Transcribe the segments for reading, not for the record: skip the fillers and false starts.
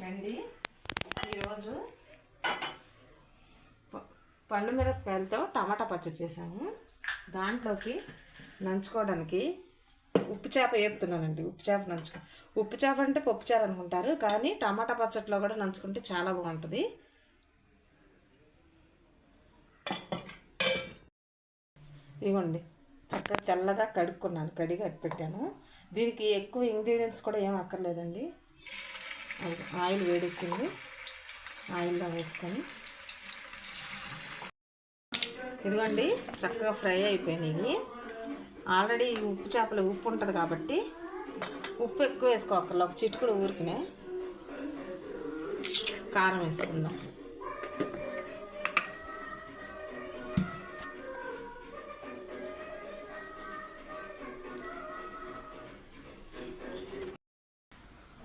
రండి, ఈరోజు పండు మిరపకాయలతో టమాటా పచ్చడి చేసాము. దాంట్లోకి నంచుకోవడానికి ఉప్పు చేప వేపుతున్నానండి. ఉప్పు చేప అంటే పప్పుచారు అనుకుంటారు, కానీ టమాటా పచ్చడిలో కూడా నంచుకుంటే చాలా బాగుంటుంది. ఇవ్వండి, చక్కగా తెల్లగా కడుక్కున్నాను, కడిగి పెట్టాను. దీనికి ఎక్కువ ఇంగ్రీడియంట్స్ కూడా ఏం అక్కర్లేదండి. ఆయిల్ వేడెక్కింది, ఆయిల్లో వేసుకొని ఇదిగోండి చక్కగా ఫ్రై అయిపోయినాయి. ఆల్రెడీ ఉప్పు చేపలు ఉప్పు ఉంటుంది కాబట్టి ఉప్పు ఎక్కువ వేసుకోకర్లా, ఒక చిటికుడు ఊరికినే. కారం వేసుకుందాం.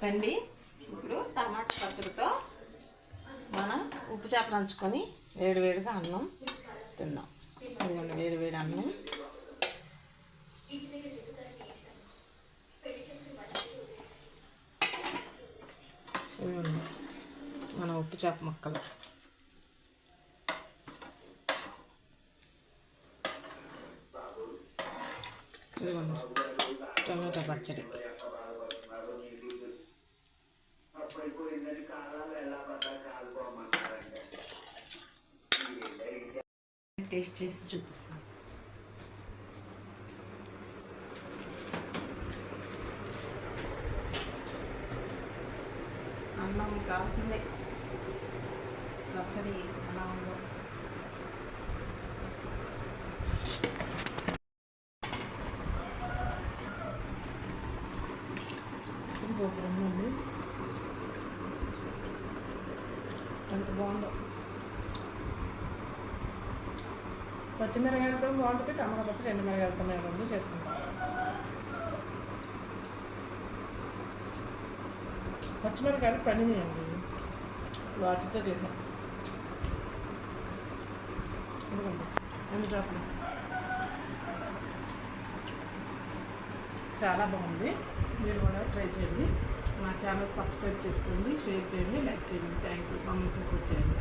రండి, ఇప్పుడు టమాటా పచ్చడితో మనం ఉప్పు చేప నంచుకొని వేడివేడిగా అన్నం తిందాం. ఇదిగోండి వేడివేడి అన్నం. ఇదిగోండి మన ఉప్పు చేప ముక్కలు. ఇదిగోండి టమాటా పచ్చడి. టేస్ట్ చేసి చూపిస్తాను. అన్నం కాస్తుంది, పచ్చడి ఎలా ఉందో. సూపర్ ఉందండి, ఎంత బాగుందో. పచ్చిమిరకాయలతో బాగుంటుంది, టమాటా పచ్చడి ఎండు మిరకాయలతో మేము చేసుకుంటాం. పచ్చిమిరకాయలు పండినాయండి, వాటితో చేసాం. ఎందుకంటే ఎండు చేపలు చాలా బాగుంది. మీరు కూడా ట్రై చేయండి. నా ఛానల్ సబ్స్క్రైబ్ చేసుకోండి, షేర్ చేయండి, లైక్ చేయండి. Thank you. మమ్మల్ని సపోర్ట్ చేయండి.